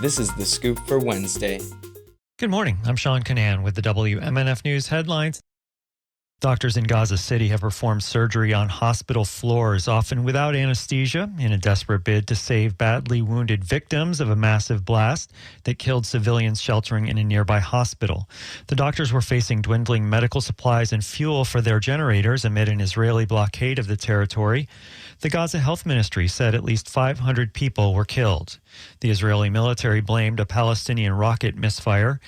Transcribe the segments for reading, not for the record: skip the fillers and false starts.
This is The Scoop for Wednesday. Good morning. I'm Sean Canan with the WMNF News headlines. Doctors in Gaza City have performed surgery on hospital floors, often without anesthesia, in a desperate bid to save badly wounded victims of a massive blast that killed civilians sheltering in a nearby hospital. The doctors were facing dwindling medical supplies and fuel for their generators amid an Israeli blockade of the territory. The Gaza Health Ministry said at least 500 people were killed. The Israeli military blamed a Palestinian rocket misfire.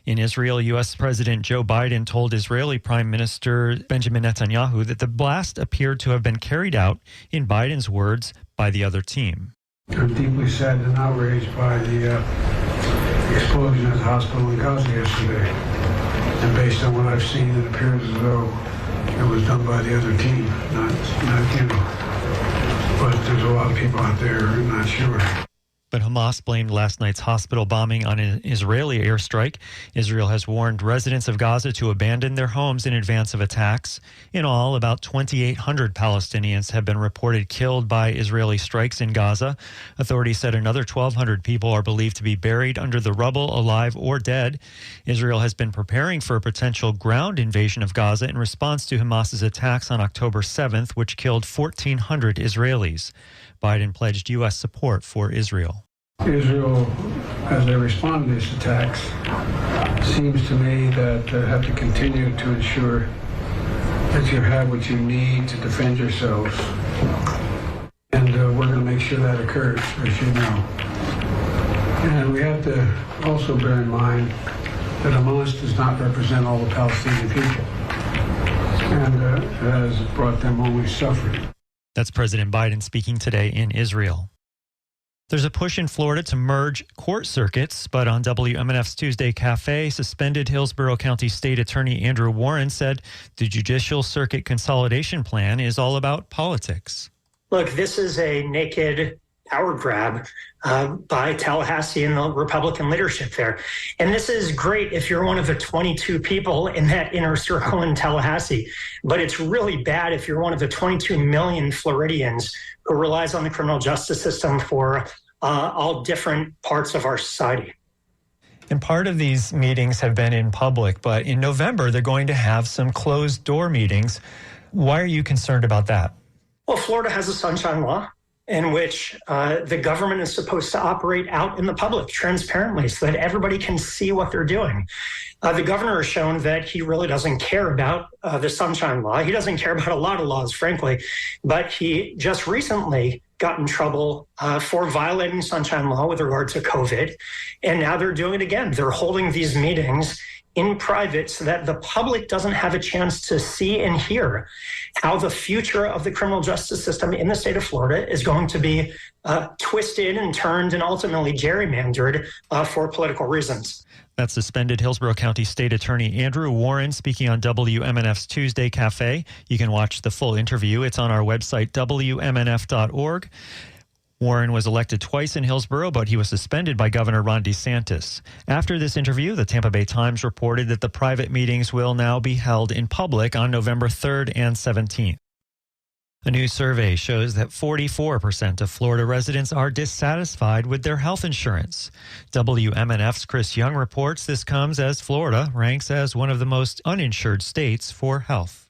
In Israel, U.S. President Joe Biden told Israeli Prime Minister Benjamin Netanyahu that the blast appeared to have been carried out, in Biden's words, by the other team. I'm deeply saddened and outraged by the explosion at the hospital in Gaza yesterday. And based on what I've seen, it appears as though it was done by the other team, not you. But there's a lot of people out there who are not sure. But Hamas blamed last night's hospital bombing on an Israeli airstrike. Israel has warned residents of Gaza to abandon their homes in advance of attacks. In all, about 2,800 Palestinians have been reported killed by Israeli strikes in Gaza. Authorities said another 1,200 people are believed to be buried under the rubble, alive or dead. Israel has been preparing for a potential ground invasion of Gaza in response to Hamas's attacks on October 7th, which killed 1,400 Israelis. Biden pledged U.S. support for Israel. Israel, as they respond to these attacks, seems to me that they have to continue to ensure that you have what you need to defend yourselves. And we're going to make sure that occurs, as you know. And we have to also bear in mind that Hamas does not represent all the Palestinian people and has brought them only suffering. That's President Biden speaking today in Israel. There's a push in Florida to merge court circuits, but on WMNF's Tuesday Cafe, suspended Hillsborough County State Attorney Andrew Warren said the Judicial Circuit Consolidation Plan is all about politics. Look, this is a naked power grab by Tallahassee and the Republican leadership there. And this is great if you're one of the 22 people in that inner circle in Tallahassee. But it's really bad if you're one of the 22 million Floridians who relies on the criminal justice system for all different parts of our society. And part of these meetings have been in public, but in November, they're going to have some closed door meetings. Why are you concerned about that? Well, Florida has a sunshine law in which the government is supposed to operate out in the public transparently so that everybody can see what they're doing. The governor has shown that he really doesn't care about the sunshine law. He doesn't care about a lot of laws, frankly, but he just recently got in trouble for violating sunshine law with regard to COVID. And now they're doing it again. They're holding these meetings in private so that the public doesn't have a chance to see and hear how the future of the criminal justice system in the state of Florida is going to be twisted and turned and ultimately gerrymandered for political reasons. That's suspended Hillsborough County State Attorney Andrew Warren speaking on WMNF's Tuesday Cafe. You can watch the full interview. It's on our website, WMNF.org. Warren was elected twice in Hillsborough, but he was suspended by Governor Ron DeSantis. After this interview, the Tampa Bay Times reported that the private meetings will now be held in public on November 3rd and 17th. A new survey shows that 44% of Florida residents are dissatisfied with their health insurance. WMNF's Chris Young reports this comes as Florida ranks as one of the most uninsured states for health.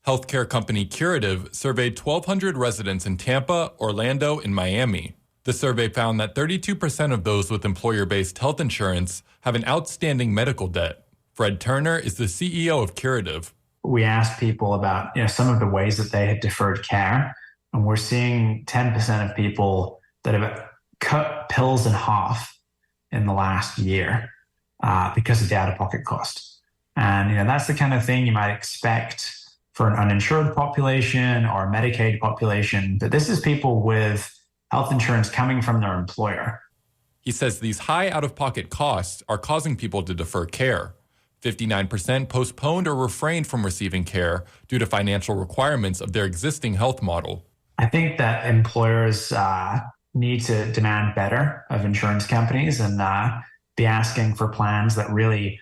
Healthcare company Curative surveyed 1,200 residents in Tampa, Orlando, and Miami. The survey found that 32% of those with employer-based health insurance have an outstanding medical debt. Fred Turner is the CEO of Curative. We asked people about some of the ways that they had deferred care, and we're seeing 10% of people that have cut pills in half in the last year because of the out-of-pocket cost. And that's the kind of thing you might expect for an uninsured population or a Medicaid population, but this is people with health insurance coming from their employer. He says these high out-of-pocket costs are causing people to defer care. 59% postponed or refrained from receiving care due to financial requirements of their existing health model. I think that employers need to demand better of insurance companies and be asking for plans that really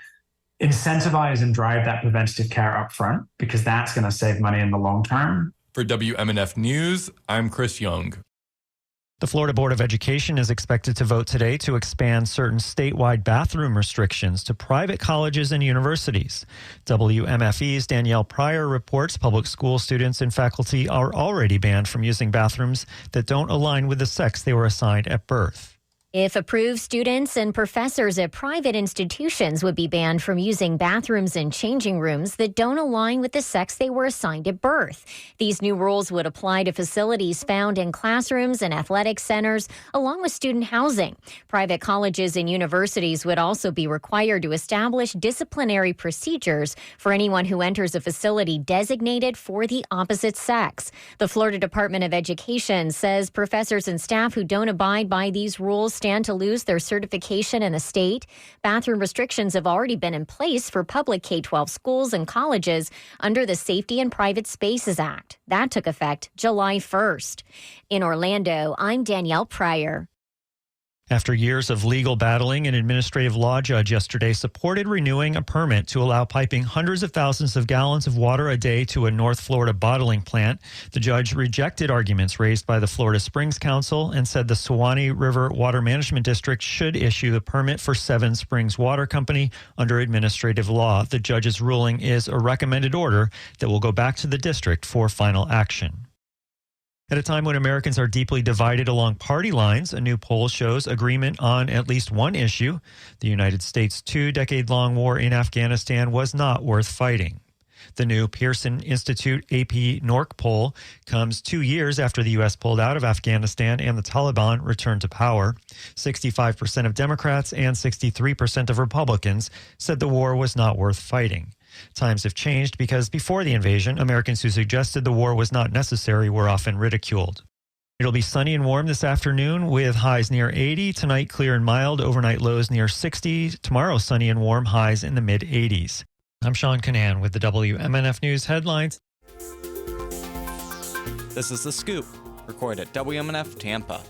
incentivize and drive that preventative care up front, because that's going to save money in the long term. For WMNF News, I'm Chris Young. The Florida Board of Education is expected to vote today to expand certain statewide bathroom restrictions to private colleges and universities. WMFE's Danielle Pryor reports public school students and faculty are already banned from using bathrooms that don't align with the sex they were assigned at birth. If approved, students and professors at private institutions would be banned from using bathrooms and changing rooms that don't align with the sex they were assigned at birth. These new rules would apply to facilities found in classrooms and athletic centers, along with student housing. Private colleges and universities would also be required to establish disciplinary procedures for anyone who enters a facility designated for the opposite sex. The Florida Department of Education says professors and staff who don't abide by these rules stand to lose their certification in the state. Bathroom restrictions have already been in place for public K-12 schools and colleges under the Safety and Private Spaces Act. That took effect July 1st. In Orlando, I'm Danielle Pryor. After years of legal battling, an administrative law judge yesterday supported renewing a permit to allow piping hundreds of thousands of gallons of water a day to a North Florida bottling plant. The judge rejected arguments raised by the Florida Springs Council and said the Suwannee River Water Management District should issue the permit for Seven Springs Water Company under administrative law. The judge's ruling is a recommended order that will go back to the district for final action. At a time when Americans are deeply divided along party lines, a new poll shows agreement on at least one issue. The United States' two-decade-long war in Afghanistan was not worth fighting. The new Pearson Institute AP NORC poll comes 2 years after the U.S. pulled out of Afghanistan and the Taliban returned to power. 65% of Democrats and 63% of Republicans said the war was not worth fighting. Times have changed because before the invasion, Americans who suggested the war was not necessary were often ridiculed. It'll be sunny and warm this afternoon with highs near 80. Tonight, clear and mild. Overnight lows near 60. Tomorrow, sunny and warm, highs in the mid-80s. I'm Sean Canan with the WMNF News headlines. This is The Scoop, recorded at WMNF Tampa.